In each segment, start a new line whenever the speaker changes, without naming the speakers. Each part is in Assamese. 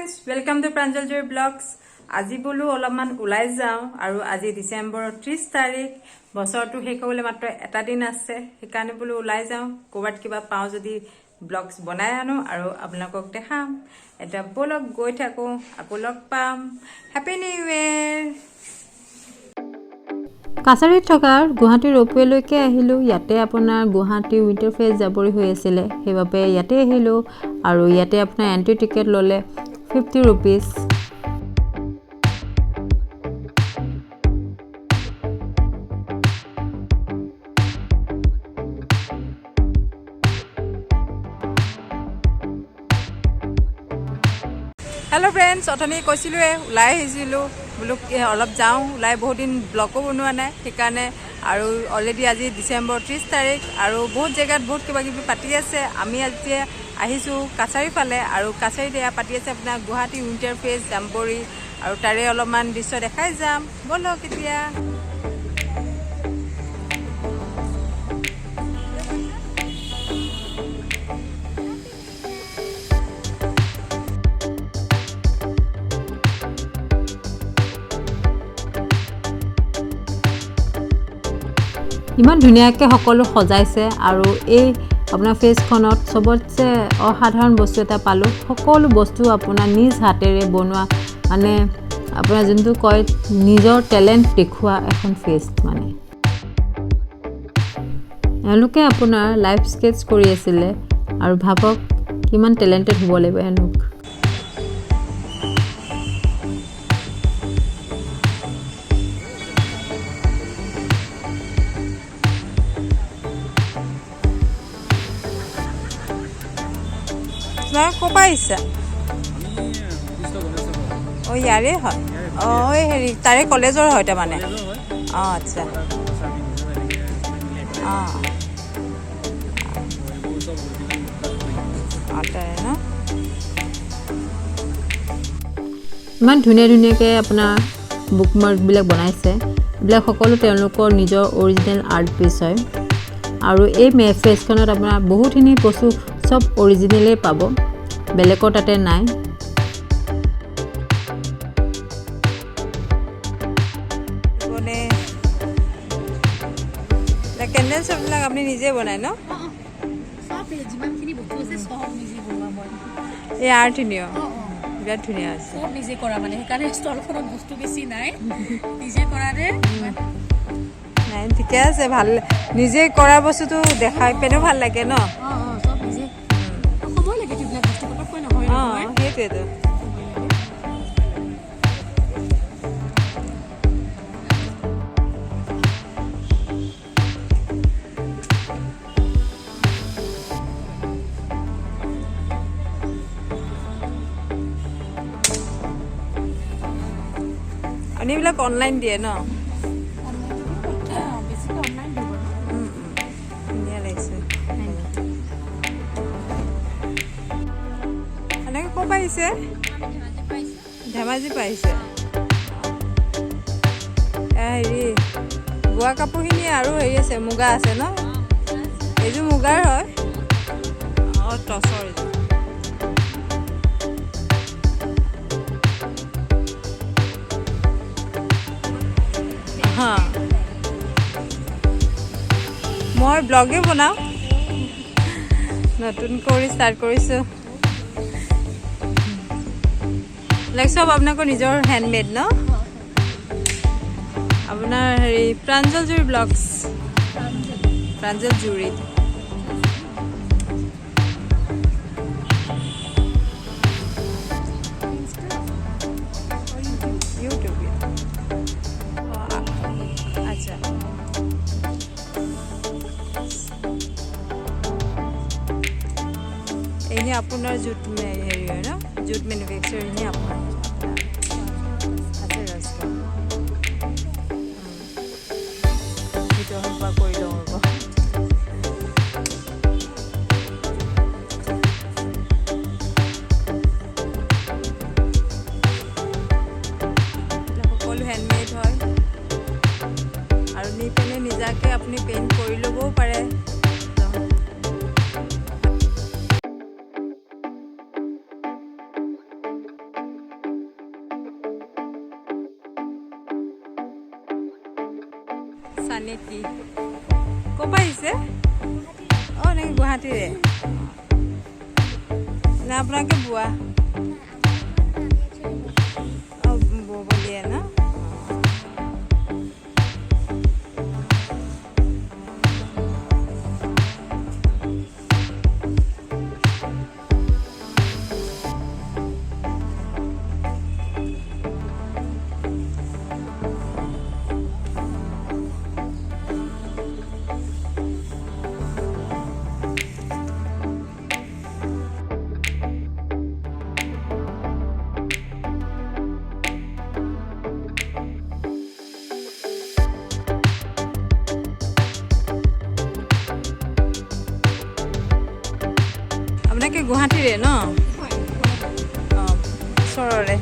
friends, welcome to Pranjaljoy Vlogs. আজি বলো অলপমান ওলাই যাও আৰু আজি ডিসেম্বৰৰ 30 তাৰিখ বছৰটো শেষ হ'বলৈ মাত্ৰ এটা দিন আছে সেইকাৰণে বলো ওলাই যাও কোবাত কিবা পাও যদি ব্লগছ বনাই আনো আৰু আপোনালোকক দেখাম এটা ব্লগ গৈ থাকো আকৌ লগ পাম হ্যাপি নিউ ইয়াৰ
কাছাৰীত থকাৰ গুৱাহাটী ৰোপৱেলৈকে আহিলো ইয়াতে আপোনাৰ গুৱাহাটী উইণ্টাৰফেষ্ট জাবৰি হৈ আছিল সেইবাবে ইয়াতে আহিলো আৰু ইয়াতে আপোনাৰ এন্ট্ৰি টিকেট ললে 50 rupees
Hello friends, অথনি কৈছিলোৱে ওলাই আহিছিলো বলো অলপ যাও ওলাই বহুত দিন ব্লগো বনোৱা নাই সেইকাৰণে আৰু অলৰেডি আজি ডিসেম্বৰ 30 তাৰিখ আৰু বহুত জেগাত বহুত কিবা কিবি পাতি আছে আমি আজি আহিছো কাছাৰী ফালে আৰু কাছাৰীত এয়া পাতি আছে আপোনাৰ গুৱাহাটী উইণ্টাৰফেষ্ট জাম্বৰী আৰু তাৰে অলপমান দৃশ্য দেখাই যাম বলো কেতিয়া
ইমান ধুনীয়াকৈ সকলো সজাইছে আৰু এই আপোনাৰ ফেষ্টখনত সবতছে অসাধাৰণ বস্তু এটা পালো সকলো বস্তু আপোনাৰ নিজ হাতেৰে বনোৱা মানে আপোনাৰ যোনটো কয় নিজৰ টেলেন্ট দেখুৱা এখন ফেষ্ট মানে এওঁলোকে আপোনাৰ লাইভ স্কেটছ কৰি আছিল আৰু ভাবক কিমান টেলেন্টেড হ'ব লাগিব এওঁলোক
কোপা আহিছা ও ইয়াৰে হয় ও হেৰি তাৰে কলেজৰ হয় তাৰ মানে আচ্ছা
ইমান ধুনীয়া ধুনীয়াকৈ আপোনাৰ বুকমাৰ্কবিলাক বনাইছে এইবিলাক সকলো তেওঁলোকৰ নিজৰ অৰিজিনেল আৰ্ট পিচ হয় আৰু এই ফেষ্টখনত আপোনাৰ বহুতখিনি বস্তু সব অৰিজিনেলেই পাব বেলেগৰ তাতে নাই
মানে কেণ্ডেল সববিলাক আপুনি নিজে বনায় ন
সব যিমানখিনি বস্তু আছে সব নিজে বনোৱা মই
এই আৰ্টখিনিও বিৰাট ধুনীয়া আছে
সব নিজে কৰা মানে সেইকাৰণে ষ্টলখনত বস্তু বেছি নাই নিজে কৰাৰে
নাই ঠিকে আছে ভাল নিজে কৰা বস্তুটো দেখাই পেনেও ভাল লাগে ন
সব নিজে সময় লাগে এইবিলাক বস্তু পটককৈ নহয় নহয়
সেইটোৱেতো এইবিলাক অনলাইন দিয়ে ন ধুনীয়া লাগিছে এনেকৈ ক'ৰ পাৰিছে ধেমাজি পাৰিছে হেৰি বোৱা কাপোৰখিনি আৰু হেৰি আছে মুগা আছে ন এইযোৰ মুগাৰ হয় টচৰ এইযোৰ মই ব্লগে বনাওঁ নতুন কৰি ষ্টাৰ্ট কৰিছোঁ লাইক সব আপোনালোকৰ নিজৰ হেণ্ডমেড ন আপোনাৰ হেৰি প্ৰাঞ্জলজুৰি ব্লগছ প্ৰাঞ্জলজুৰি ini আপোনাৰ জুট হেৰি হয় ন জুট মেনুফেকচাৰ ini আপোনাৰ আছে ৰাস্তা সেইটো হবা কৰি লওঁ ৰ'ব সকলো হেণ্ডমেড হয় আৰু নি পেনে নিজাকে আপুনি পেইণ্ট কৰি ল'বও পাৰে গামোচা নে কি ক'ৰ পৰা আহিছে অঁ নে গুৱাহাটীৰে নে আপোনালোকে বোৱা অঁ ব'ব দিয়ে ন আপোনালোকে গুৱাহাটীৰে ন অঁ ওচৰৰে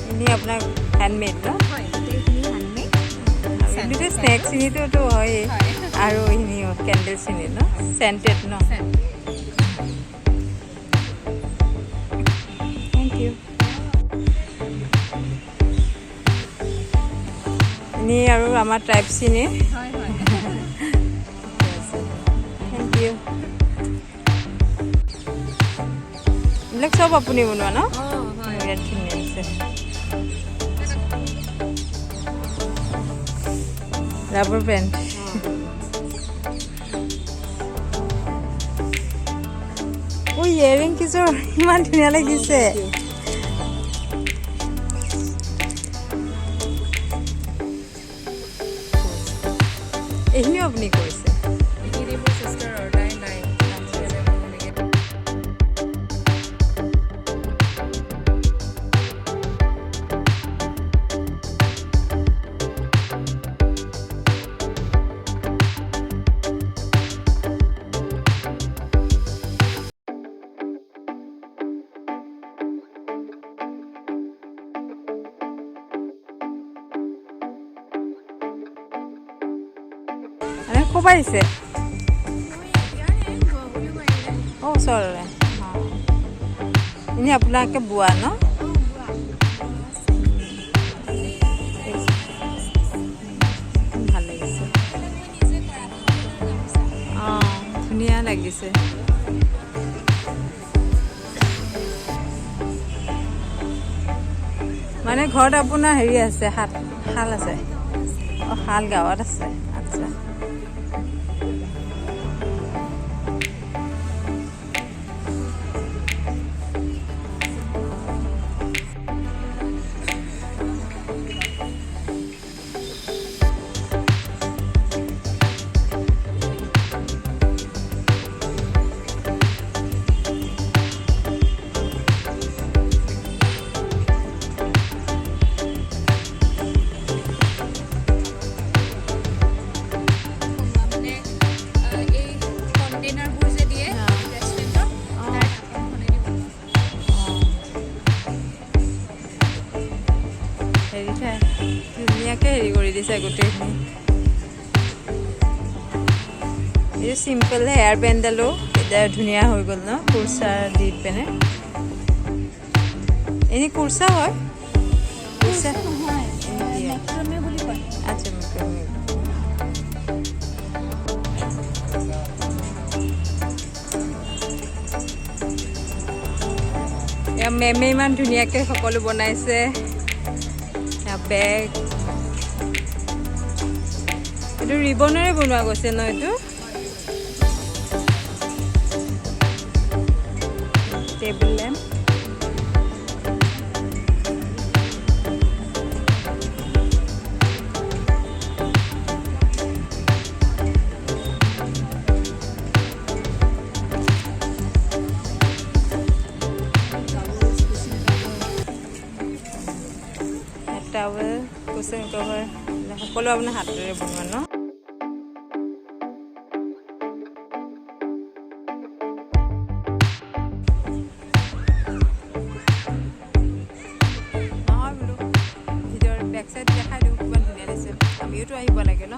এনেই আপোনাৰ হেণ্ডমেড ন এইটো স্নেকখিনিতো হয়েই আৰু এইখিনিও কেণ্ডেলখিনি ন চেণ্টেড ন থেংক ইউ এনেই আৰু আমাৰ ট্ৰাইবছখিনি থেংক ইউ এইবিলাক চব আপুনি বনোৱা ন বিৰাট ধুনীয়া আছে ৰাবাৰ পেণ্ট ইয়েৰিং কিছুৰ ইমান ধুনীয়া লাগিছে এইখিনিও আপুনি কৰিছে ক'ৰ পৰা আহিছে অঁ ওচৰৰে এনেই আপোনালোকে বোৱা ন ভাল লাগিছে অঁ ধুনীয়া লাগিছে মানে ঘৰত আপোনাৰ হেৰি আছে শাল আছে অঁ শাল গাঁৱত আছে আচ্ছা ধুনীয়াকৈ হেৰি কৰি দিছে গোটেইখিনি এই চিম্পল হেয়াৰ বেণ্ডডালো এতিয়া ধুনীয়া হৈ গ'ল ন কুৰ্চা দি পিনে এনেই কুৰ্চা হয় কুৰ্চা আচ্ছা মেমে ইমান ধুনীয়াকৈ সকলো বনাইছে বেগ এইটো ৰিবনেৰে বনোৱা গৈছে ন এইটো table lamp towel cushion cover সকলো আপোনাৰ হাতেৰে বনোৱা ন নহয় বোলো ভিডিঅ'ৰ বেক চাইড দেখাই দিওঁ কিমান ধুনীয়া লাগিছে আমিওতো আহিব লাগে ন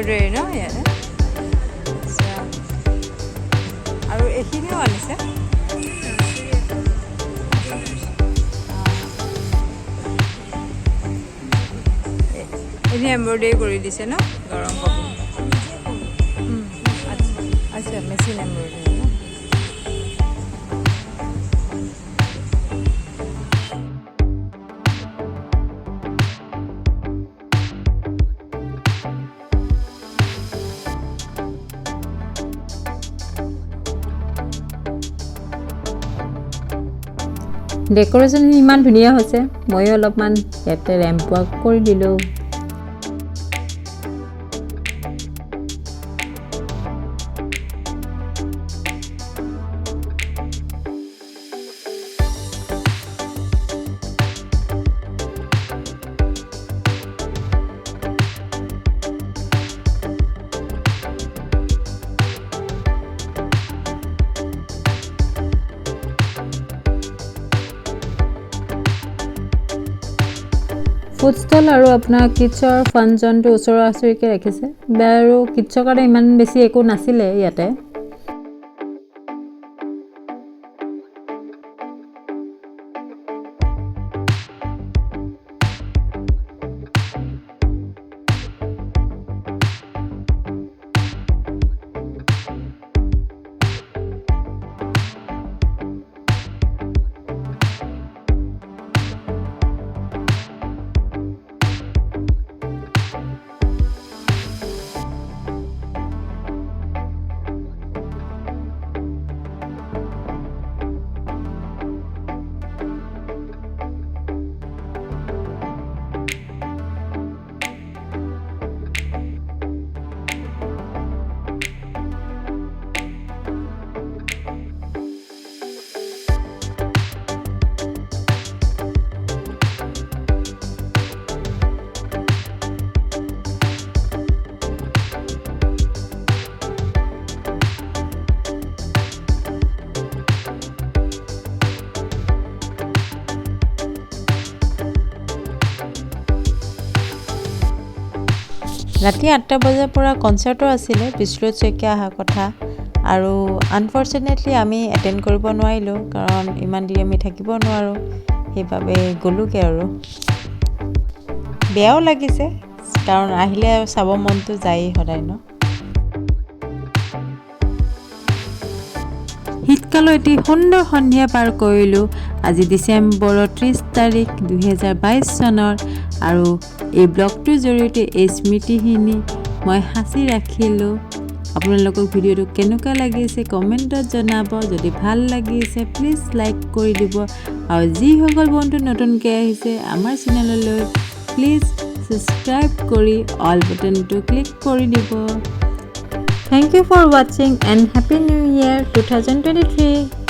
এম্ব্ৰইডাৰী ন ইয়াতে আচ্ছা আৰু এইখিনিও আনিছে এনে এম্ব্ৰইডাৰী কৰি দিছে ন গৰম কাপোৰ আচ্ছা মেচিন এম্ব্ৰইডাৰী ন
ডেক'ৰেশ্যন ইমান ধুনীয়া হৈছে ময়ো অলপমান ইয়াতে ৰেম্প ৱাক কৰি দিলোঁ ফুড ষ্টল আৰু আপোনাৰ কিডছৰ ফান জ'নটো ওচৰা ওচৰিকৈ ৰাখিছে আৰু কিডছৰ কাৰণে ইমান বেছি একো নাছিলে ইয়াতে ৰাতি 8টা বজাৰ পৰা কনচাৰ্টো আছিলে বিষ্ণুত শইকীয়া অহা কথা আৰু আনফৰ্চুনেটলি আমি এটেণ্ড কৰিব নোৱাৰিলোঁ কাৰণ ইমান দেৰি আমি থাকিব নোৱাৰোঁ সেইবাবে গ'লোগৈ আৰু বেয়াও লাগিছে কাৰণ আহিলে চাব মনটো যায়েই সদায় ন শীতকালৰ এটি সুন্দৰ সন্ধিয়া পাৰ কৰিলোঁ আজি ডিচেম্বৰৰ 30 তাৰিখ 2022 চনৰ আৰু এই ব্লগটোৰ জৰিয়তে এই স্মৃতিখিনি মই সাঁচি ৰাখিলোঁ আপোনালোকক ভিডিঅ'টো কেনেকুৱা লাগিছে কমেণ্টত জনাব যদি ভাল লাগিছে প্লিজ লাইক কৰি দিব আৰু যিসকল বন্ধু নতুনকৈ আহিছে আমাৰ চেনেললৈ প্লিজ ছাবস্ক্ৰাইব কৰি অল বাটনটো ক্লিক কৰি দিব Thank you for watching and Happy New Year 2023.